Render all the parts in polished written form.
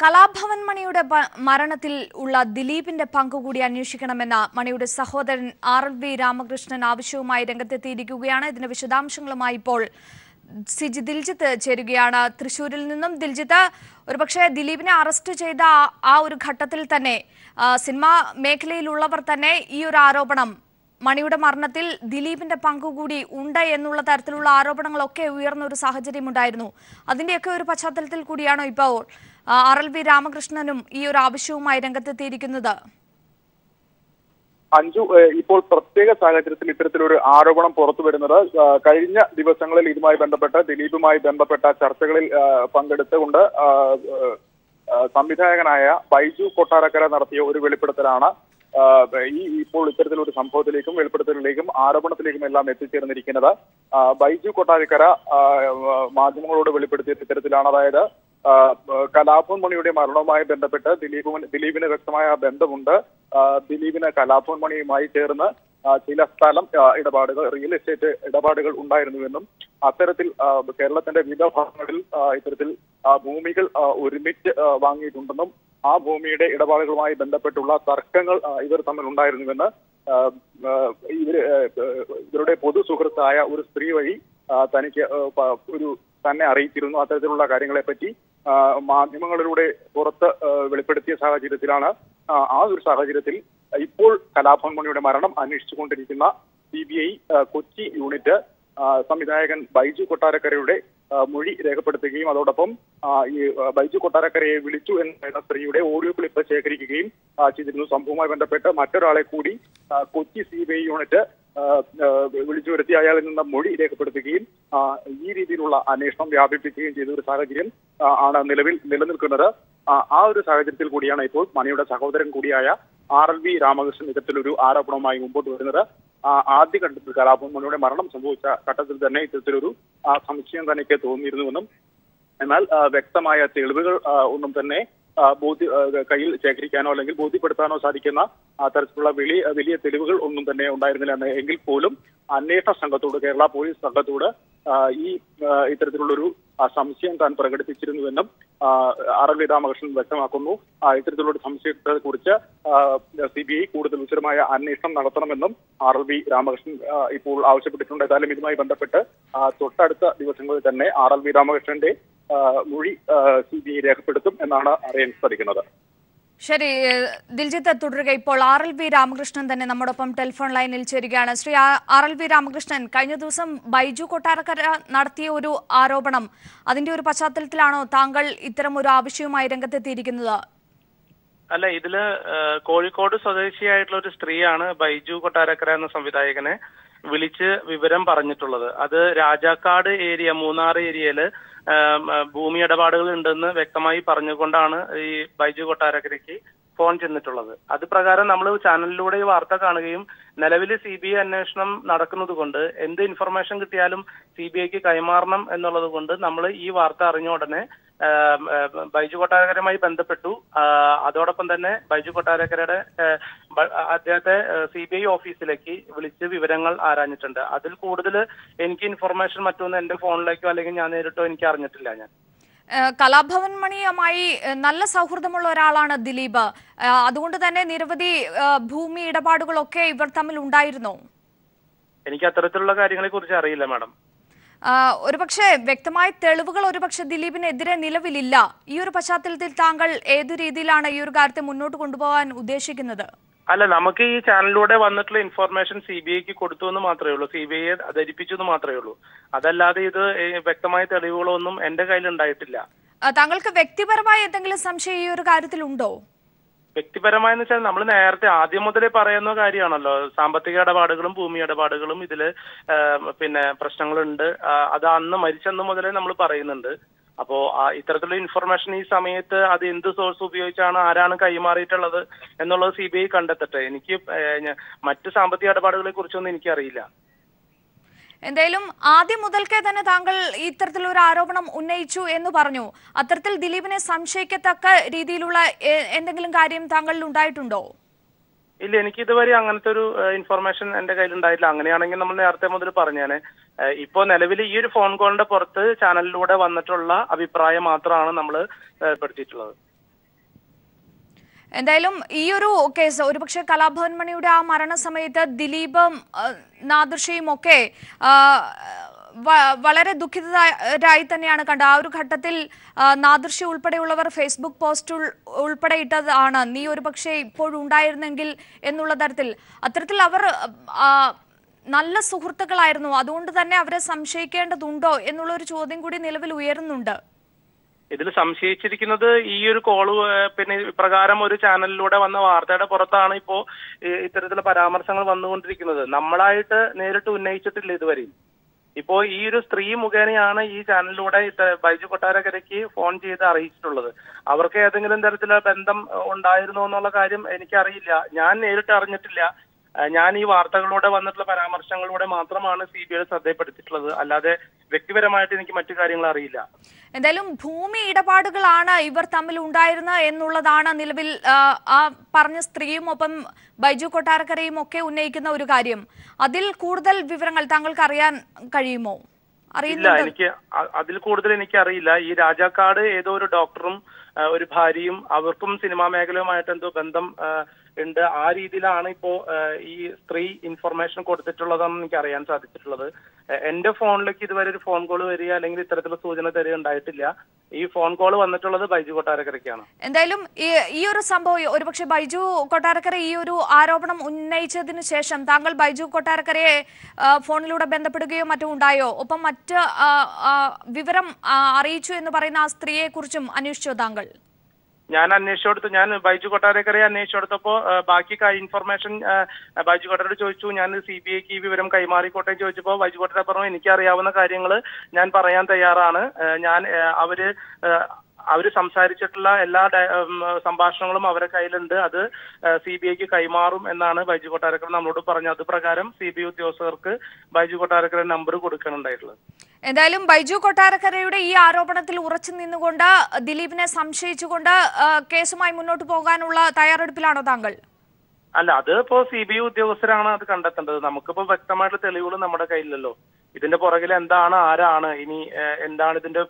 കലാഭവൻ മണിയുടെ മരണത്തിൽ ഉള്ള ദിലീപിന്റെ പങ്കുകൂടി അന്വേഷിക്കണമെന്ന മണിയുടെ സഹോദരൻ RLV രാമകൃഷ്ണൻ ആവശ്യവുമായി രംഗത്തെത്തിയിരിക്കുകയാണ്. ഇതിന്റെ വിശദാംശങ്ങളുമായി ഇപ്പോൾ ദിൽജിത്ത് ചേരുകയാണ് തൃശ്ശൂരിൽ നിന്നും. ദിൽജിത്ത്, ഒരുപക്ഷെ ദിലീപിനെ അറസ്റ്റ് ചെയ്ത ആ ഒരു ഘട്ടത്തിൽ തന്നെ സിനിമാ മേഖലയിലുള്ളവർ തന്നെ ഈ ഒരു ആരോപണം, മണിയുടെ മരണത്തിൽ ദിലീപിന്റെ പങ്കുകൂടി ഉണ്ട് എന്നുള്ള തരത്തിലുള്ള ആരോപണങ്ങളൊക്കെ ഉയർന്ന ഒരു സാഹചര്യം ഉണ്ടായിരുന്നു. അതിന്റെയൊക്കെ ഒരു പശ്ചാത്തലത്തിൽ കൂടിയാണോ ഇപ്പോൾ RLV രാമകൃഷ്ണനും ഈ ഒരു ആവശ്യവുമായി രംഗത്തെത്തിയിരിക്കുന്നത്? അഞ്ജു, ഇപ്പോൾ പ്രത്യേക സാഹചര്യത്തിൽ ഇത്തരത്തിലൊരു ആരോപണം പുറത്തു വരുന്നത് കഴിഞ്ഞ ദിവസങ്ങളിൽ ഇതുമായി ബന്ധപ്പെട്ട് ദിലീപുമായി ബന്ധപ്പെട്ട ചർച്ചകളിൽ പങ്കെടുത്തുകൊണ്ട് സംവിധായകനായ ബൈജു കൊട്ടാരക്കര നടത്തിയ ഒരു വെളിപ്പെടുത്തലാണ് ഇപ്പോൾ ഇത്തരത്തിലൊരു സംഭവത്തിലേക്കും വെളിപ്പെടുത്തലിലേക്കും ആരോപണത്തിലേക്കും എല്ലാം എത്തിച്ചേർന്നിരിക്കുന്നത്. ബൈജു കൊട്ടാരക്കര മാധ്യമങ്ങളോട് വെളിപ്പെടുത്തിയ ഇത്തരത്തിലാണ്. അതായത് കലാഭവൻ മണിയുടെ മരണവുമായി ബന്ധപ്പെട്ട് ദിലീപിന് വ്യക്തമായ ബന്ധമുണ്ട്. ദിലീപിന് കലാഭവൻ മണിയുമായി ചേർന്ന് ചില സ്ഥലം ഇടപാടുകൾ, റിയൽ എസ്റ്റേറ്റ് ഇടപാടുകൾ ഉണ്ടായിരുന്നുവെന്നും അത്തരത്തിൽ കേരളത്തിന്റെ വിവിധ ഭാഗങ്ങളിൽ ഇത്തരത്തിൽ ഭൂമികൾ ഒരുമിച്ച് വാങ്ങിയിട്ടുണ്ടെന്നും ആ ഭൂമിയുടെ ഇടപാടുകളുമായി ബന്ധപ്പെട്ടുള്ള തർക്കങ്ങൾ ഇവർ തമ്മിൽ ഉണ്ടായിരുന്നുവെന്ന് ഇവരുടെ പൊതു സുഹൃത്തായ ഒരു സ്ത്രീ വഴി തനിക്ക് തന്നെ അറിയിച്ചിരുന്നു. അത്തരത്തിലുള്ള കാര്യങ്ങളെപ്പറ്റി മാധ്യമങ്ങളിലൂടെ പുറത്ത് വെളിപ്പെടുത്തിയ സാഹചര്യത്തിലാണ് ആ ഒരു സാഹചര്യത്തിൽ ഇപ്പോൾ കലാഭവൻ മണിയുടെ മരണം അന്വേഷിച്ചുകൊണ്ടിരിക്കുന്ന CBI കൊച്ചി യൂണിറ്റ് സംവിധായകൻ ബൈജു കൊട്ടാരക്കരയുടെ മൊഴി രേഖപ്പെടുത്തുകയും അതോടൊപ്പം ഈ ബൈജു കൊട്ടാരക്കരയെ വിളിച്ചു എന്ന സ്ത്രീയുടെ ഓഡിയോ ക്ലിപ്പ് ശേഖരിക്കുകയും ചെയ്തിരുന്നു. സംഭവവുമായി ബന്ധപ്പെട്ട് മറ്റൊരാളെ കൂടി കൊച്ചി CBI യൂണിറ്റ് വിളിച്ചു വരുത്തി അയാളിൽ നിന്ന് മൊഴി രേഖപ്പെടുത്തുകയും ഈ രീതിയിലുള്ള അന്വേഷണം വ്യാപിപ്പിക്കുകയും ചെയ്ത ഒരു സാഹചര്യം ആണ് നിലവിൽ നിലനിൽക്കുന്നത്. ആ ഒരു സാഹചര്യത്തിൽ കൂടിയാണ് ഇപ്പോൾ മണിയുടെ സഹോദരൻ കൂടിയായ RLV രാമകൃഷ്ണൻ ഇത്തരത്തിലൊരു ആരോപണവുമായി മുമ്പോട്ട് വരുന്നത്. ആദ്യഘട്ടത്തിൽ കലാഭവൻ മണിയുടെ മരണം സംഭവിച്ച ഘട്ടത്തിൽ തന്നെ ഇത്തരത്തിലൊരു സംശയം തനിക്ക് തോന്നിയിരുന്നുവെന്നും എന്നാൽ വ്യക്തമായ തെളിവുകൾ ഒന്നും തന്നെ കയ്യിൽ ശേഖരിക്കാനോ അല്ലെങ്കിൽ ബോധ്യപ്പെടുത്താനോ സാധിക്കുന്ന തരത്തിലുള്ള വലിയ തെളിവുകൾ ഒന്നും തന്നെ ഉണ്ടായിരുന്നില്ല എങ്കിൽ പോലും അന്വേഷണ സംഘത്തോട്, കേരള പോലീസ് സംഘത്തോട് ഈ ഇത്തരത്തിലുള്ളൊരു സംശയം താൻ പ്രകടിപ്പിച്ചിരുന്നുവെന്നും RLV രാമകൃഷ്ണൻ വ്യക്തമാക്കുന്നു. ഇത്തരത്തിലുള്ള സംശയത്തെ കുറിച്ച് CBI കൂടുതൽ വിശദമായ അന്വേഷണം നടത്തണമെന്നും RLV രാമകൃഷ്ണൻ ഇപ്പോൾ ആവശ്യപ്പെട്ടിട്ടുണ്ട്. ഏതായാലും ഇതുമായി ബന്ധപ്പെട്ട് തൊട്ടടുത്ത ദിവസങ്ങളിൽ തന്നെ RLV രാമകൃഷ്ണന്റെ മൊഴി CBI രേഖപ്പെടുത്തും എന്നാണ് അറിയാൻ സാധിക്കുന്നത്. ശരി ദിൽജിത്ത്, തുടരുക. ഇപ്പോൾ RLV രാമകൃഷ്ണൻ തന്നെ നമ്മോടൊപ്പം ടെലിഫോൺ ലൈനിൽ ചേരുകയാണ്. ശ്രീ RLV രാമകൃഷ്ണൻ, കഴിഞ്ഞ ദിവസം ബൈജു കൊട്ടാരക്കര നടത്തിയ ഒരു ആരോപണം, അതിന്റെ ഒരു പശ്ചാത്തലത്തിലാണോ താങ്കൾ ഇത്തരം ഒരു ആവശ്യവുമായി രംഗത്തെത്തിയിരിക്കുന്നത്? അല്ല, ഇതില് കോഴിക്കോട് സ്വദേശിയായിട്ടുള്ള ഒരു സ്ത്രീയാണ് ബൈജു കൊട്ടാരക്കര എന്ന സംവിധായകനെ വിളിച്ച് വിവരം പറഞ്ഞിട്ടുള്ളത്. അത് രാജാക്കാട് ഏരിയ, മൂന്നാർ ഏരിയയില് ഭൂമി ഇടപാടുകൾ ഉണ്ടെന്ന് വ്യക്തമായി പറഞ്ഞുകൊണ്ടാണ് ഈ ബൈജു കൊട്ടാരക്കരയ്ക്ക് ഫോൺ ചെന്നിട്ടുള്ളത്. അത് പ്രകാരം നമ്മൾ ചാനലിലൂടെ ഈ വാർത്ത കാണുകയും നിലവിൽ CBI അന്വേഷണം നടക്കുന്നത് കൊണ്ട് എന്ത് ഇൻഫർമേഷൻ കിട്ടിയാലും CBIക്ക് കൈമാറണം എന്നുള്ളത് കൊണ്ട് നമ്മൾ ഈ വാർത്ത അറിഞ്ഞ ഉടനെ ബൈജു കൊട്ടാരക്കരയുമായി ബന്ധപ്പെട്ടു. അതോടൊപ്പം തന്നെ ബൈജു കൊട്ടാരക്കരയുടെ അദ്ദേഹത്തെ CBI ഓഫീസിലേക്ക് വിളിച്ച് വിവരങ്ങൾ ആരാഞ്ഞിട്ടുണ്ട്. അതിൽ കൂടുതൽ എനിക്ക് ഇൻഫർമേഷൻ മറ്റൊന്നും എന്റെ ഫോണിലേക്കോ അല്ലെങ്കിൽ ഞാൻ നേരിട്ടോ എനിക്ക് അറിഞ്ഞിട്ടില്ല. ഞാൻ കലാഭവൻ മണിയുമായി നല്ല സൗഹൃദമുള്ള ഒരാളാണ് ദിലീപ്. അതുകൊണ്ട് തന്നെ നിരവധി ഭൂമി ഇടപാടുകളൊക്കെ ഇവർ തമ്മിൽ ഉണ്ടായിരുന്നോ? എനിക്ക് അത്തരത്തിലുള്ള കാര്യങ്ങളെ കുറിച്ച് അറിയില്ല മാഡം. ഒരുപക്ഷെ വ്യക്തമായ തെളിവുകൾ ഒരുപക്ഷെ ദിലീപിനെതിരെ നിലവിലില്ല. ഈ ഒരു പശ്ചാത്തലത്തിൽ താങ്കൾ ഏതു രീതിയിലാണ് ഈ ഒരു കാര്യത്തെ മുന്നോട്ട് കൊണ്ടുപോകാൻ ഉദ്ദേശിക്കുന്നത്? അല്ല, നമുക്ക് ഈ ചാനലിലൂടെ വന്നിട്ടുള്ള ഇൻഫർമേഷൻ CBIക്ക് കൊടുത്തു എന്ന് മാത്രമേ ഉള്ളൂ, CBIയെ ധരിപ്പിച്ചു എന്ന് മാത്രമേ ഉള്ളൂ. അതല്ലാതെ ഇത് വ്യക്തമായ തെളിവുകളൊന്നും എന്റെ കയ്യിൽ ഉണ്ടായിട്ടില്ല. താങ്കൾക്ക് വ്യക്തിപരമായ എന്തെങ്കിലും സംശയം ഈ ഒരു കാര്യത്തിൽ ഉണ്ടോ? വ്യക്തിപരമായെന്ന് വെച്ചാൽ നമ്മൾ നേരത്തെ ആദ്യം മുതലേ പറയുന്ന കാര്യമാണല്ലോ, സാമ്പത്തിക ഇടപാടുകളും ഭൂമി ഇടപാടുകളും ഇതില് പിന്നെ പ്രശ്നങ്ങളുണ്ട്. അത് അന്ന് മരിച്ചെന്ന് മുതലേ നമ്മൾ പറയുന്നുണ്ട്. അപ്പോ ഇത്തരത്തിലുള്ള ഇൻഫർമേഷൻ ഈ സമയത്ത് അത് എന്ത് സോഴ്സ് ഉപയോഗിച്ചാണ്, ആരാണ് കൈമാറിയിട്ടുള്ളത് എന്നുള്ളത് CBI കണ്ടെത്തട്ടെ. എനിക്ക് മറ്റ് സാമ്പത്തിക ഇടപാടുകളെ കുറിച്ചൊന്നും എനിക്കറിയില്ല. എന്തായാലും ആദ്യം മുതൽക്കേ തന്നെ താങ്കൾ ഇത്തരത്തിലൊരു ആരോപണം ഉന്നയിച്ചു എന്ന് പറഞ്ഞു. അത്തരത്തിൽ ദിലീപിനെ സംശയിക്കത്തക്ക രീതിയിലുള്ള എന്തെങ്കിലും കാര്യം താങ്കളിൽ ഉണ്ടായിട്ടുണ്ടോ? ഇല്ല, എനിക്ക് ഇതുവരെ അങ്ങനത്തെ ഒരു ഇൻഫർമേഷൻ എന്റെ കയ്യിൽ ഉണ്ടായിട്ടില്ല. അങ്ങനെയാണെങ്കിൽ നമ്മൾ നേരത്തെ മുതൽ പറഞ്ഞേനെ. ഇപ്പോ നിലവിൽ ഈ ഒരു ഫോൺ കോളിന്റെ പുറത്ത് ചാനലിലൂടെ വന്നിട്ടുള്ള അഭിപ്രായം മാത്രമാണ് നമ്മൾ ഏർപ്പെടുത്തിയിട്ടുള്ളത്. എന്തായാലും ഈ ഒരു കേസ് ഒരുപക്ഷെ കലാഭവൻ മണിയുടെ ആ മരണസമയത്ത് ദിലീപും നാദിർഷയും ഒക്കെ വളരെ ദുഃഖിതരായി തന്നെയാണ് കണ്ടത്. ആ ഒരു ഘട്ടത്തിൽ നാദിർഷ ഉൾപ്പെടെയുള്ളവർ ഫേസ്ബുക്ക് പോസ്റ്റ് ഉൾപ്പെടെ ഇട്ടതാണ് നീ ഒരുപക്ഷെ ഇപ്പോഴുണ്ടായിരുന്നെങ്കിൽ എന്നുള്ള തരത്തിൽ. അത്തരത്തിൽ അവർ നല്ല സുഹൃത്തുക്കളായിരുന്നു, അതുകൊണ്ട് തന്നെ അവരെ സംശയിക്കേണ്ടതുണ്ടോ എന്നുള്ള ഒരു ചോദ്യം കൂടി നിലവിൽ ഉയരുന്നുണ്ട്. ഇതിൽ സംശയിച്ചിരിക്കുന്നത് ഈ ഒരു കോള് പിന്നെ ഇപ്രകാരം ഒരു ചാനലിലൂടെ വന്ന വാർത്തയുടെ പുറത്താണ് ഇപ്പോ ഇത്തരത്തിലുള്ള പരാമർശങ്ങൾ വന്നുകൊണ്ടിരിക്കുന്നത്. നമ്മളായിട്ട് നേരിട്ട് ഉന്നയിച്ചിട്ടില്ല ഇതുവരെയും. ഇപ്പോ ഈ ഒരു സ്ത്രീ മുഖേനയാണ് ഈ ചാനലിലൂടെ ബൈജു കൊട്ടാരക്കരയ്ക്ക് ഫോൺ ചെയ്ത് അറിയിച്ചിട്ടുള്ളത്. അവർക്ക് ഏതെങ്കിലും തരത്തിലുള്ള ബന്ധം ഉണ്ടായിരുന്നോ എന്നുള്ള കാര്യം എനിക്കറിയില്ല. ഞാൻ നേരിട്ട് അറിഞ്ഞിട്ടില്ല. ഞാൻ ഈ വാർത്തകളിലൂടെ വന്നിട്ടുള്ള പരാമർശങ്ങളിലൂടെ മാത്രമാണ് CBI ശ്രദ്ധയപ്പെടുത്തിയിട്ടുള്ളത്. അല്ലാതെ വ്യക്തിപരമായിട്ട് എനിക്ക് മറ്റു കാര്യങ്ങൾ അറിയില്ല. എന്തായാലും ഭൂമി ഇടപാടുകളാണ് ഇവർ തമ്മിൽ ഉണ്ടായിരുന്നത് എന്നുള്ളതാണ് നിലവിൽ ആ പറഞ്ഞ സ്ത്രീയും ഒപ്പം ബൈജു കൊട്ടാരക്കരയും ഒക്കെ ഉന്നയിക്കുന്ന ഒരു കാര്യം. അതിൽ കൂടുതൽ വിവരങ്ങൾ താങ്കൾക്ക് അറിയാൻ കഴിയുമോ? ഇല്ല, എനിക്ക് അതിൽ കൂടുതൽ എനിക്കറിയില്ല. ഈ രാജാക്കാട് ഏതോ ഒരു ഡോക്ടറും ഒരു ഭാര്യയും അവർക്കും സിനിമാ മേഖലയുമായിട്ട് എന്തോ ബന്ധം ഉണ്ട്. ആ രീതിയിലാണ് ഇപ്പോ ഈ സ്ത്രീ ഇൻഫർമേഷൻ കൊടുത്തിട്ടുള്ളതെന്ന് എനിക്ക് അറിയാൻ സാധിച്ചിട്ടുള്ളത്. എന്റെ ഫോണിലേക്ക് ഇതുവരെ ഒരു ഫോൺ കോൾ വരിക അല്ലെങ്കിൽ ഇത്തരത്തിലുള്ള സൂചന തരിക ഉണ്ടായിട്ടില്ല. ഈ ഫോൺ കോൾ വന്നിട്ടുള്ളത് ബൈജു കൊട്ടാരക്കരയ്ക്കാണ്. എന്തായാലും ഈ ഒരു സംഭവം ഒരുപക്ഷെ ബൈജു കൊട്ടാരക്കര ഈ ഒരു ആരോപണം ഉന്നയിച്ചതിന് ശേഷം താങ്കൾ ബൈജു കൊട്ടാരക്കരയെ ഫോണിലൂടെ ബന്ധപ്പെടുകയോ മറ്റോ ഉണ്ടായോ? ഒപ്പം മറ്റ് വിവരം അറിയിച്ചു എന്ന് പറയുന്ന ആ സ്ത്രീയെ കുറിച്ചും അന്വേഷിച്ചോ താങ്കൾ? ഞാൻ ബൈജു കൊട്ടാരക്കരയെ അന്വേഷിച്ചു കൊടുത്തപ്പോ ബാക്കി ഇൻഫർമേഷൻ ബൈജു കൊട്ടാരയോട് ചോദിച്ചു. ഞാൻ CBIക്ക് ഈ വിവരം കൈമാറിക്കോട്ടെ ചോദിച്ചപ്പോ ബൈജു കൊട്ടാര പറഞ്ഞു എനിക്കറിയാവുന്ന കാര്യങ്ങൾ ഞാൻ പറയാൻ തയ്യാറാണ്. അവര് സംസാരിച്ചിട്ടുള്ള എല്ലാ സംഭാഷണങ്ങളും അവരുടെ കയ്യിലുണ്ട്. അത് CBIക്ക് കൈമാറും എന്നാണ് ബൈജു കൊട്ടാരക്കര നമ്മളോട് പറഞ്ഞത്. അതുപ്രകാരം CBI ഉദ്യോഗസ്ഥർക്ക് ബൈജു കൊട്ടാരക്കര നമ്പർ കൊടുക്കാനുണ്ടായിട്ടുള്ളത്. എന്തായാലും ബൈജു കൊട്ടാരക്കരയുടെ ഈ ആരോപണത്തിൽ ഉറച്ചു നിന്നുകൊണ്ട് ദിലീപിനെ സംശയിച്ചുകൊണ്ട് കേസുമായി മുന്നോട്ട് പോകാനുള്ള തയ്യാറെടുപ്പിലാണോ താങ്കൾ? അല്ല, അത് ഇപ്പോ CBI ഉദ്യോഗസ്ഥരാണ് അത് കണ്ടെത്തേണ്ടത്. നമുക്കിപ്പോ വ്യക്തമായിട്ടുള്ള തെളിവുകൾ നമ്മുടെ കയ്യിലല്ലോ. ഇതിന്റെ പുറകിൽ എന്താണ്, ആരാണ്, ഇനി എന്താണ് ഇതിന്റെ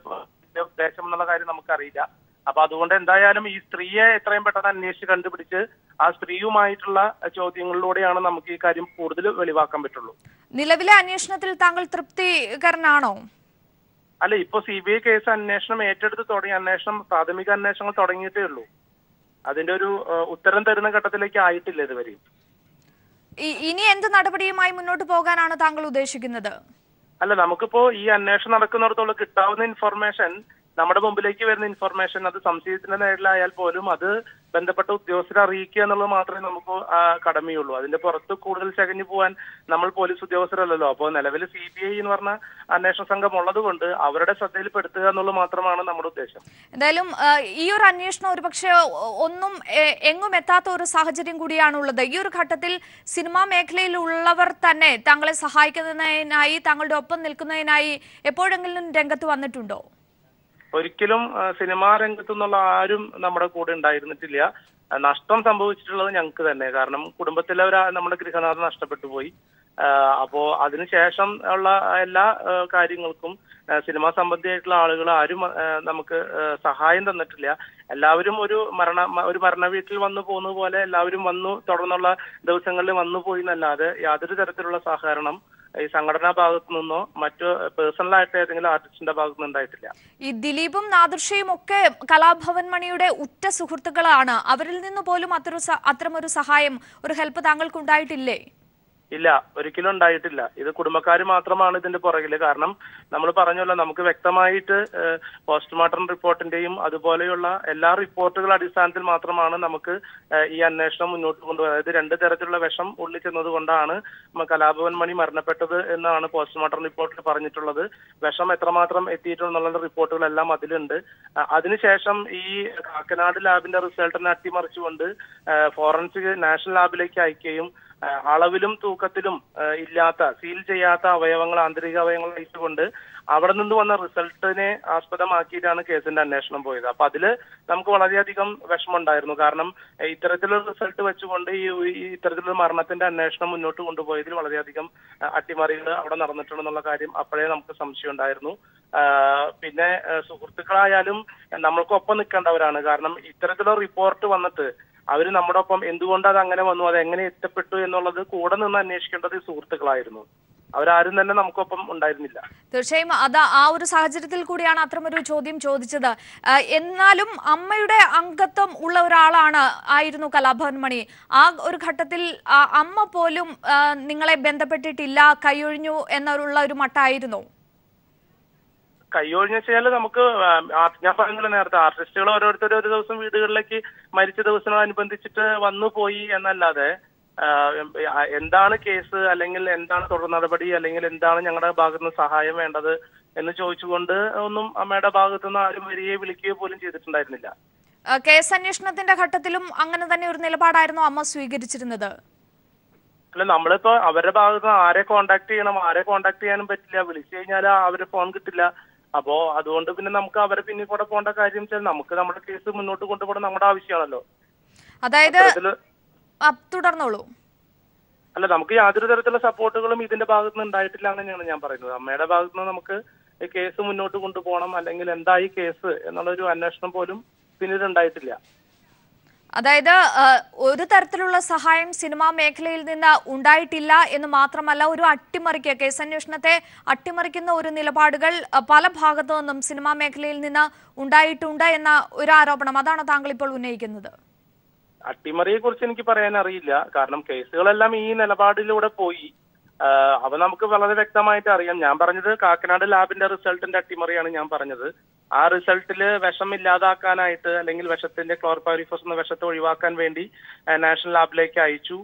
ഉദ്ദേശം എന്നുള്ള കാര്യം നമുക്കറിയില്ല. അപ്പൊ അതുകൊണ്ട് എന്തായാലും ഈ സ്ത്രീയെ എത്രയും പെട്ടെന്ന് അന്വേഷിച്ച് കണ്ടുപിടിച്ച് ആ സ്ത്രീയുമായിട്ടുള്ള ചോദ്യങ്ങളിലൂടെയാണ് നമുക്ക് ഈ കാര്യം കൂടുതൽ വെളിവാക്കാൻ പറ്റുള്ളൂ. നിലവിലെ അന്വേഷണത്തിൽ താങ്കൾ തൃപ്തികരനാണോ? അല്ല, ഇപ്പൊ CBI കേസ് അന്വേഷണം ഏറ്റെടുത്ത് പ്രാഥമിക അന്വേഷണങ്ങൾ തുടങ്ങിയിട്ടേ ഉള്ളൂ. അതിന്റെ ഒരു ഉത്തരം തരുന്ന ഘട്ടത്തിലേക്ക് ആയിട്ടില്ല ഇതുവരെയും. ഇനി എന്ത് നടപടിയുമായി മുന്നോട്ട് പോകാനാണ് താങ്കൾ ഉദ്ദേശിക്കുന്നത്? അല്ല, നമുക്കിപ്പോ ഈ അന്വേഷണം നടക്കുന്നിടത്തോളം കിട്ടാവുന്ന ഇൻഫർമേഷൻ, നമ്മുടെ മുമ്പിലേക്ക് വരുന്ന ഇൻഫർമേഷൻ, അത് സംശയത്തിന്റെ നേരിലായാൽ പോലും അത് ബന്ധപ്പെട്ട ഉദ്യോഗസ്ഥരെ അറിയിക്കുക എന്നുള്ളത് മാത്രമേ നമുക്ക് കടമയുള്ളൂ. അതിന്റെ പുറത്ത് കൂടുതൽ ചകഞ്ഞു പോകാൻ നമ്മൾ പോലീസ് ഉദ്യോഗസ്ഥരല്ലല്ലോ. അപ്പോൾ നിലവിൽ CBI എന്ന് പറഞ്ഞ അന്വേഷണ സംഘം ഉള്ളത് കൊണ്ട് അവരുടെ ശ്രദ്ധയിൽപ്പെടുത്തുക എന്നുള്ളത് മാത്രമാണ് നമ്മുടെ ഉദ്ദേശം. എന്തായാലും ഈ ഒരു അന്വേഷണം ഒരുപക്ഷെ ഒന്നും എങ്ങും എത്താത്ത ഒരു സാഹചര്യം കൂടിയാണുള്ളത്. ഈ ഒരു ഘട്ടത്തിൽ സിനിമാ മേഖലയിലുള്ളവർ തന്നെ താങ്കളെ സഹായിക്കുന്നതിനായി, താങ്കളുടെ ഒപ്പം നിൽക്കുന്നതിനായി എപ്പോഴെങ്കിലും രംഗത്ത് വന്നിട്ടുണ്ടോ? ഒരിക്കലും സിനിമാ രംഗത്തു നിന്നുള്ള ആരും നമ്മുടെ കൂടെ ഉണ്ടായിരുന്നിട്ടില്ല. നഷ്ടം സംഭവിച്ചിട്ടുള്ളത് ഞങ്ങൾക്ക് തന്നെ. കാരണം കുടുംബത്തിലെ നമ്മുടെ ഗൃഹനാഥൻ നഷ്ടപ്പെട്ടു പോയി. അപ്പോ അതിനുശേഷം ഉള്ള എല്ലാ കാര്യങ്ങൾക്കും സിനിമാ സംബന്ധിയായിട്ടുള്ള ആളുകൾ ആരും നമുക്ക് സഹായം തന്നിട്ടില്ല. എല്ലാവരും ഒരു മരണ വീട്ടിൽ വന്നു പോകുന്നത് പോലെ എല്ലാവരും വന്നു, തുടർന്നുള്ള ദിവസങ്ങളിൽ വന്നു പോയി എന്നല്ലാതെ യാതൊരു തരത്തിലുള്ള സഹകരണം ഈ സംഘടനാ ഭാഗത്തു നിന്നോ മറ്റു പേഴ്സണലായിട്ട് ഏതെങ്കിലും ആർട്ടിസ്റ്റിന്റെ ഭാഗത്തു നിന്നും ഉണ്ടായിട്ടില്ല. ഈ ദിലീപും നാദിർഷയും ഒക്കെ കലാഭവൻ മണിയുടെ ഉറ്റ സുഹൃത്തുക്കളാണ്. അവരിൽ നിന്ന് പോലും അത്തരമൊരു സഹായം, ഒരു ഹെൽപ്പ് താങ്കൾക്ക് ഉണ്ടായിട്ടില്ലേ? ഇല്ല, ഒരിക്കലും ഉണ്ടായിട്ടില്ല. ഇത് കുടുംബക്കാർ മാത്രമാണ് ഇതിന്റെ പുറകില്. കാരണം നമ്മൾ പറഞ്ഞല്ലോ, നമുക്ക് വ്യക്തമായിട്ട് പോസ്റ്റ്മോർട്ടം റിപ്പോർട്ടിന്റെയും അതുപോലെയുള്ള എല്ലാ റിപ്പോർട്ടുകളുടെ അടിസ്ഥാനത്തിൽ മാത്രമാണ് നമുക്ക് ഈ അന്വേഷണം മുന്നോട്ട് കൊണ്ടുപോകുന്നത്. അതായത് 2 തരത്തിലുള്ള വിഷം ഉള്ളിൽ ചെന്നത് കൊണ്ടാണ് കലാഭവൻ മണി മരണപ്പെട്ടത് എന്നാണ് പോസ്റ്റ്മോർട്ടം റിപ്പോർട്ടിൽ പറഞ്ഞിട്ടുള്ളത്. വിഷം എത്രമാത്രം എത്തിയിട്ടുള്ള റിപ്പോർട്ടുകളെല്ലാം അതിലുണ്ട്. അതിനുശേഷം ഈ കാക്കനാട് ലാബിന്റെ റിസൾട്ടിനെ അട്ടിമറിച്ചുകൊണ്ട് ഫോറൻസിക് നാഷണൽ ലാബിലേക്ക് അയക്കുകയും അളവിലും തൂക്കത്തിലും ഇല്ലാത്ത, സീൽ ചെയ്യാത്ത അവയവങ്ങൾ, ആന്തരിക അവയവങ്ങൾ അയച്ചുകൊണ്ട് അവിടെ നിന്ന് വന്ന റിസൾട്ടിനെ ആസ്പദമാക്കിയിട്ടാണ് കേസിന്റെ അന്വേഷണം പോയത്. അപ്പൊ അതില് നമുക്ക് വളരെയധികം വിഷമമുണ്ടായിരുന്നു. കാരണം ഇത്തരത്തിലുള്ള റിസൾട്ട് വെച്ചുകൊണ്ട് ഇത്തരത്തിലുള്ള മരണത്തിന്റെ അന്വേഷണം മുന്നോട്ട് കൊണ്ടുപോയതിൽ വളരെയധികം അട്ടിമറികൾ അവിടെ നടന്നിട്ടുണ്ടെന്നുള്ള കാര്യം അപ്പോഴേ നമുക്ക് സംശയം ഉണ്ടായിരുന്നു. പിന്നെ സുഹൃത്തുക്കളായാലും നമ്മൾക്കൊപ്പം നിൽക്കേണ്ടവരാണ്. കാരണം ഇത്തരത്തിലുള്ള റിപ്പോർട്ട് വന്നിട്ട് അവര് നമ്മുടെ ഒപ്പം എന്തുകൊണ്ട് അത് അങ്ങനെ വന്നു, അത് എങ്ങനെ എത്തപ്പെട്ടു എന്നുള്ളത് കൂടെ നിന്ന് അന്വേഷിക്കേണ്ടത് സുഹൃത്തുക്കളായിരുന്നു. അവരാരും തന്നെ നമുക്കൊപ്പം ഉണ്ടായിരുന്നില്ല. തീർച്ചയായും അത് ആ ഒരു സാഹചര്യത്തിൽ കൂടിയാണ് അത്തരമൊരു ചോദ്യം ചോദിച്ചത്. എന്നാലും അമ്മയുടെ അംഗത്വം ഉള്ള ഒരാളാണ് ആയിരുന്നു കലാഭവൻ മണി. ആ ഒരു ഘട്ടത്തിൽ അമ്മ പോലും നിങ്ങളെ ബന്ധപ്പെട്ടിട്ടില്ല, കൈയൊഴിഞ്ഞു എന്നുള്ള ഒരു മട്ടായിരുന്നു. കൈയൊഴിഞ്ഞ വെച്ചാൽ നമുക്ക് ഞാൻ പറഞ്ഞില്ല നേരത്തെ, ആർട്ടിസ്റ്റുകൾ ഓരോരുത്തർ ഒരു ദിവസം വീടുകളിലേക്ക് മരിച്ച ദിവസത്തോടനുബന്ധിച്ചിട്ട് വന്നു പോയി എന്നല്ലാതെ എന്താണ് കേസ്, അല്ലെങ്കിൽ എന്താണ് തുടർ നടപടി, അല്ലെങ്കിൽ എന്താണ് ഞങ്ങളുടെ ഭാഗത്തുനിന്ന് സഹായം വേണ്ടത് എന്ന് ചോദിച്ചുകൊണ്ട് ഒന്നും അമ്മയുടെ ഭാഗത്തുനിന്ന് ആരും വരികയോ വിളിക്കുകയോ പോലും ചെയ്തിട്ടുണ്ടായിരുന്നില്ല. കേസ് അന്വേഷണത്തിന്റെ ഘട്ടത്തിലും അങ്ങനെ തന്നെ ഒരു നിലപാടായിരുന്നു അമ്മ സ്വീകരിച്ചിരുന്നത്. അല്ല, നമ്മളിപ്പോ അവരുടെ ഭാഗത്തുനിന്ന് ആരെ കോണ്ടാക്ട് ചെയ്യണം, ആരെ കോണ്ടാക്ട് ചെയ്യാനും പറ്റില്ല. വിളിച്ചു കഴിഞ്ഞാൽ അവരുടെ ഫോൺ കിട്ടില്ല. അപ്പോ അതുകൊണ്ട് പിന്നെ നമുക്ക് അവരെ പിന്നിൽ കൂടെ പോകേണ്ട കാര്യം വെച്ചാൽ നമുക്ക് നമ്മുടെ കേസ് മുന്നോട്ട് കൊണ്ടുപോകണം നമ്മുടെ ആവശ്യമാണല്ലോ. അതായത് തുടർന്നോളൂ. അല്ല, നമുക്ക് യാതൊരു തരത്തിലുള്ള സപ്പോർട്ടുകളും ഇതിന്റെ ഭാഗത്തുനിന്ന് ഉണ്ടായിട്ടില്ല എന്ന് തന്നെയാണ് ഞാൻ പറയുന്നത്. അമ്മയുടെ ഭാഗത്തുനിന്ന് നമുക്ക് കേസ് മുന്നോട്ട് കൊണ്ടുപോകണം, അല്ലെങ്കിൽ എന്തായി കേസ് എന്നുള്ളൊരു അന്വേഷണം പോലും പിന്നീട് ഉണ്ടായിട്ടില്ല. അതായത് ഒരു തരത്തിലുള്ള സഹായം സിനിമാ മേഖലയിൽ നിന്ന് ഉണ്ടായിട്ടില്ല എന്ന് മാത്രമല്ല, ഒരു അട്ടിമറിക്ക് കേസന്വേഷണത്തെ അട്ടിമറിക്കുന്ന ഒരു നിലപാടുകൾ പല ഭാഗത്തു നിന്നും സിനിമാ മേഖലയിൽ നിന്ന് ഉണ്ടായിട്ടുണ്ട് എന്ന ഒരു ആരോപണം, അതാണ് താങ്കൾ ഇപ്പോൾ ഉന്നയിക്കുന്നത്. അട്ടിമറിയെ കുറിച്ച് എനിക്ക് പറയാൻ അറിയില്ല. കാരണം കേസുകളെല്ലാം ഈ നിലപാടിലൂടെ പോയി. അവ നമുക്ക് വളരെ വ്യക്തമായിട്ട് അറിയാം. ഞാൻ പറഞ്ഞത് കാക്കനാട് ലാബിന്റെ റിസൾട്ടിന്റെ അട്ടിമറിയാണ് ഞാൻ പറഞ്ഞത്. ആ റിസൾട്ടില് വിഷം ഇല്ലാതാക്കാനായിട്ട്, അല്ലെങ്കിൽ വിഷത്തിന്റെ ക്ലോർപൈറിഫോസ് എന്ന വിഷത്തെ ഒഴിവാക്കാൻ വേണ്ടി നാഷണൽ ലാബിലേക്ക് അയച്ചു.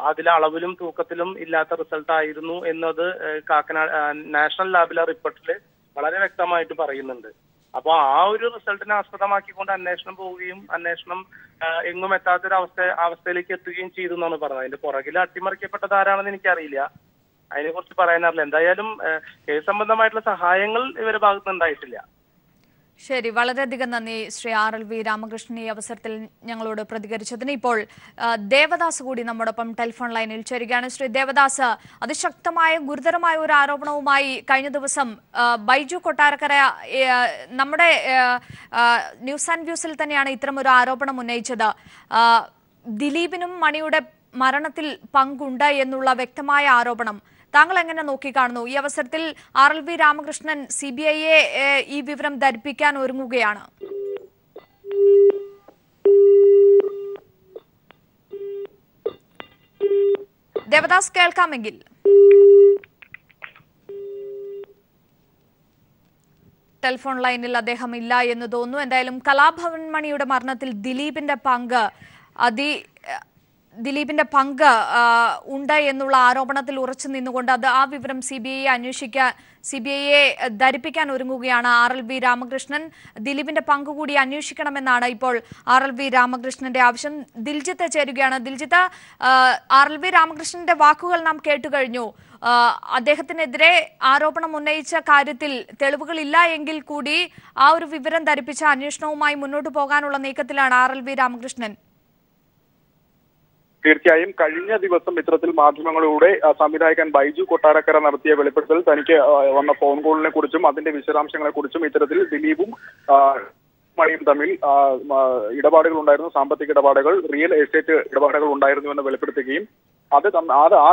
അതിലെ അളവിലും തൂക്കത്തിലും ഇല്ലാത്ത റിസൾട്ട് ആയിരുന്നു എന്നത് കാക്കനാട് നാഷണൽ ലാബിലെ റിപ്പോർട്ടില് വളരെ വ്യക്തമായിട്ട് പറയുന്നുണ്ട്. അപ്പൊ ആ ഒരു റിസൾട്ടിനെ ആസ്പദമാക്കിക്കൊണ്ട് അന്വേഷണം പോവുകയും അന്വേഷണം എങ്ങും എത്താത്തൊരു അവസ്ഥയിലേക്ക് എത്തുകയും ചെയ്തു എന്നാണ് പറഞ്ഞത്. അതിന്റെ പുറകിൽ അട്ടിമറിക്കപ്പെട്ടത് ആരാണെന്ന് എനിക്കറിയില്ല, അതിനെ കുറിച്ച് പറയാനറിയില്ല. എന്തായാലും കേസ് സംബന്ധമായിട്ടുള്ള സഹായങ്ങൾ ഇവരുടെ ഭാഗത്തുനിന്ന് ഉണ്ടായിട്ടില്ല. ശരി, വളരെയധികം നന്ദി ശ്രീ RLV രാമകൃഷ്ണൻ ഈ അവസരത്തിൽ ഞങ്ങളോട് പ്രതികരിച്ചതിന്. ഇപ്പോൾ ദേവദാസ് കൂടി നമ്മോടൊപ്പം ടെലിഫോൺ ലൈനിൽ ചേരുകയാണ്. ശ്രീ ദേവദാസ്, അതിശക്തമായ ഗുരുതരമായ ഒരു ആരോപണവുമായി കഴിഞ്ഞ ദിവസം ബൈജു കൊട്ടാരക്കര നമ്മുടെ ന്യൂസ് ആൻഡ് വ്യൂസിൽ തന്നെയാണ് ഇത്തരം ഒരു ആരോപണം ഉന്നയിച്ചത്. ദിലീപിനും മണിയുടെ മരണത്തിൽ പങ്കുണ്ട് എന്നുള്ള വ്യക്തമായ ആരോപണം താങ്കൾ എങ്ങനെ നോക്കിക്കാണുന്നു? ഈ അവസരത്തിൽ RLV രാമകൃഷ്ണൻ CBIയെ ഈ വിവരം ധരിപ്പിക്കാൻ ഒരുങ്ങുകയാണ്. ദേവദാസ്, കേൾക്കാമെങ്കിൽ. ടെലിഫോൺ ലൈനിൽ അദ്ദേഹം ഇല്ല എന്ന് തോന്നുന്നു. എന്തായാലും കലാഭവൻ മണിയുടെ മരണത്തിൽ ദിലീപിന്റെ പങ്ക് ഉണ്ട് എന്നുള്ള ആരോപണത്തിൽ ഉറച്ചു നിന്നുകൊണ്ട് ആ വിവരം CBIയെ ധരിപ്പിക്കാൻ ഒരുങ്ങുകയാണ് RLV രാമകൃഷ്ണൻ. ദിലീപിന്റെ പങ്ക് കൂടി അന്വേഷിക്കണമെന്നാണ് ഇപ്പോൾ RLV രാമകൃഷ്ണന്റെ ആവശ്യം. ദിൽജിത്ത് ചേരുകയാണ്. ദിൽജിത്ത്, RLV രാമകൃഷ്ണന്റെ വാക്കുകൾ നാം കേട്ടുകഴിഞ്ഞു. അദ്ദേഹത്തിനെതിരെ ആരോപണം ഉന്നയിച്ച കാര്യത്തിൽ തെളിവുകളില്ല എങ്കിൽ കൂടി ആ ഒരു വിവരം ധരിപ്പിച്ച അന്വേഷണവുമായി മുന്നോട്ട് പോകാനുള്ള നീക്കത്തിലാണ് RLV രാമകൃഷ്ണൻ. തീർച്ചയായും കഴിഞ്ഞ ദിവസം ഇത്തരത്തിൽ മാധ്യമങ്ങളിലൂടെ സംവിധായകൻ ബൈജു കൊട്ടാരക്കര നടത്തിയ വെളിപ്പെടുത്തൽ തനിക്ക് വന്ന ഫോൺ കോളിനെ കുറിച്ചും അതിന്റെ വിശദാംശങ്ങളെ കുറിച്ചും ഇത്തരത്തിൽ ദിലീപും മണിയും തമ്മിൽ ഇടപാടുകൾ ഉണ്ടായിരുന്നു, സാമ്പത്തിക ഇടപാടുകൾ, റിയൽ എസ്റ്റേറ്റ് ഇടപാടുകൾ ഉണ്ടായിരുന്നു എന്ന് വെളിപ്പെടുത്തുകയും ആ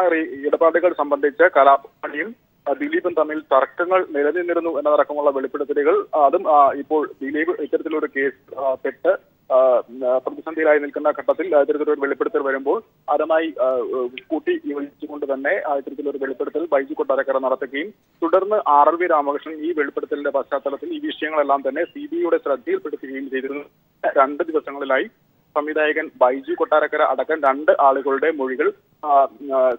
ഇടപാടുകൾ സംബന്ധിച്ച് കലാഭവനും ദിലീപും തമ്മിൽ തർക്കങ്ങൾ നിലനിന്നിരുന്നു എന്നതടക്കമുള്ള വെളിപ്പെടുത്തലുകൾ, അതും ഇപ്പോൾ ദിലീപ് ഇത്തരത്തിലൊരു കേസ് പെട്ട് പ്രതിസന്ധിയിലായി നിൽക്കുന്ന ഘട്ടത്തിൽ ഇത്തരത്തിലൊരു വെളിപ്പെടുത്തൽ വരുമ്പോൾ അതുമായി കൂട്ടി യോജിച്ചുകൊണ്ട് തന്നെ ഇത്തരത്തിലൊരു വെളിപ്പെടുത്തൽ ബൈജു കൊട്ടാരക്കര നടത്തുകയും തുടർന്ന് RLV രാമകൃഷ്ണൻ ഈ വെളിപ്പെടുത്തലിന്റെ പശ്ചാത്തലത്തിൽ ഈ വിഷയങ്ങളെല്ലാം തന്നെ CBIയുടെ ശ്രദ്ധയിൽപ്പെടുത്തുകയും ചെയ്തിരുന്നു. 2 ദിവസങ്ങളിലായി സംവിധായകൻ ബൈജു കൊട്ടാരക്കര അടക്കം 2 ആളുകളുടെ മൊഴികൾ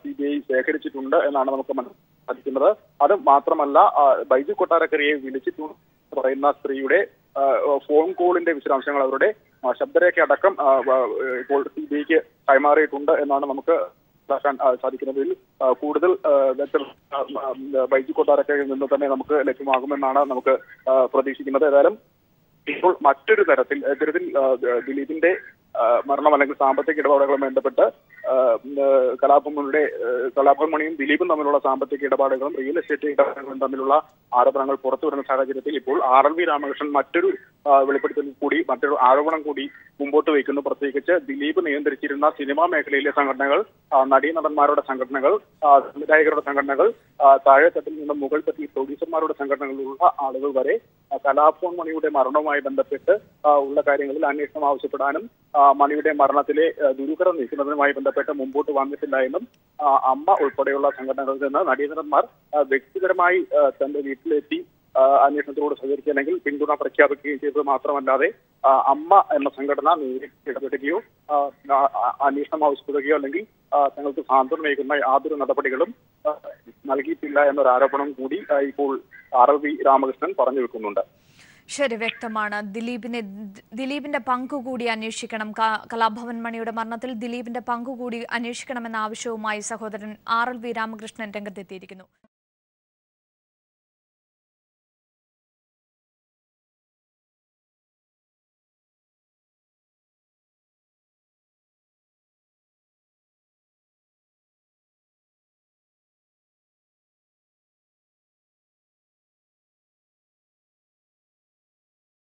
CBI ശേഖരിച്ചിട്ടുണ്ട് എന്നാണ് നമുക്ക് മനസ്സിലാക്കുന്നത്. അത് മാത്രമല്ല, ബൈജു കൊട്ടാരക്കരയെ വിളിച്ചിട്ടുണ്ട് പറയുന്ന സ്ത്രീയുടെ ഫോൺ കോളിന്റെ വിശദാംശങ്ങൾ, അവരുടെ ശബ്ദരേഖ അടക്കം ഇപ്പോൾ CBIക്ക് കൈമാറിയിട്ടുണ്ട് എന്നാണ് നമുക്ക് മനസ്സിലാക്കാൻ സാധിക്കുന്നതിൽ കൂടുതൽ ബൈജു കൊട്ടാരക്കരയിൽ നിന്ന് തന്നെ നമുക്ക് ലഭ്യമാകുമെന്നാണ് നമുക്ക് പ്രതീക്ഷിക്കുന്നത്. ഏതായാലും ഇപ്പോൾ മറ്റൊരു തരത്തിൽ ഇത്തരത്തിൽ ദിലീപിന്റെ മരണം അല്ലെങ്കിൽ സാമ്പത്തിക ഇടപാടുകളുമായി ബന്ധപ്പെട്ട് കലാഭവൻ മണിയും ദിലീപും തമ്മിലുള്ള സാമ്പത്തിക ഇടപാടുകളും റിയൽ എസ്റ്റേറ്റ് ഇടപാടുകളും തമ്മിലുള്ള ആരോപണങ്ങൾ പുറത്തു വരുന്ന സാഹചര്യത്തിൽ ഇപ്പോൾ RLV രാമകൃഷ്ണൻ മറ്റൊരു വെളിപ്പെടുത്തൽ കൂടി, മറ്റൊരു ആരോപണം കൂടി മുമ്പോട്ട് വയ്ക്കുന്നു. പ്രത്യേകിച്ച് ദിലീപ് നിയന്ത്രിച്ചിരുന്ന സിനിമാ മേഖലയിലെ സംഘടനകൾ, നടീനടന്മാരുടെ സംഘടനകൾ, സംവിധായകരുടെ സംഘടനകൾ, താഴെത്തട്ടിൽ നിന്ന് മുകൾ തട്ടിൽ പ്രൊഡ്യൂസർമാരുടെ സംഘടനകളിലുള്ള ആളുകൾ വരെ കലാഭവൻ മണിയുടെ മരണവുമായി ബന്ധപ്പെട്ട് ഉള്ള കാര്യങ്ങളിൽ അന്വേഷണം ആവശ്യപ്പെടാനും മണിയുടെ മരണത്തിലെ ദുരൂഹത നീക്കുന്നതിനുമായി ബന്ധപ്പെട്ട് മുമ്പോട്ട് വന്നിട്ടില്ല എന്നും അമ്മ ഉൾപ്പെടെയുള്ള സംഘടനകളിൽ നിന്ന് നടീനടന്മാർ വ്യക്തിപരമായി തന്റെ വീട്ടിലെത്തി അന്വേഷണത്തിലൂടെ സഹകരിക്കുകയാണെങ്കിൽ പിന്തുണ പ്രഖ്യാപിക്കുകയും ചെയ്തത് മാത്രമല്ലാതെ അമ്മ എന്ന സംഘടന നേരിട്ട് ഇടപെടുകയോ അന്വേഷണം ആവശ്യപ്പെടുകയോ അല്ലെങ്കിൽ തങ്ങൾക്ക് സാന്ത്വനമേകുന്ന യാതൊരു നടപടികളും നൽകിയിട്ടില്ല എന്നൊരു ആരോപണം കൂടി ഇപ്പോൾ RLV രാമകൃഷ്ണൻ പറഞ്ഞു വെക്കുന്നുണ്ട്. ശരി, വ്യക്തമാണ്. ദിലീപിന്റെ പങ്കുകൂടി അന്വേഷിക്കണം. കലാഭവൻ മണിയുടെ മരണത്തിൽ ദിലീപിന്റെ പങ്കുകൂടി അന്വേഷിക്കണമെന്ന ആവശ്യവുമായി സഹോദരൻ RLV രാമകൃഷ്ണൻ രംഗത്തെത്തിയിരിക്കുന്നു.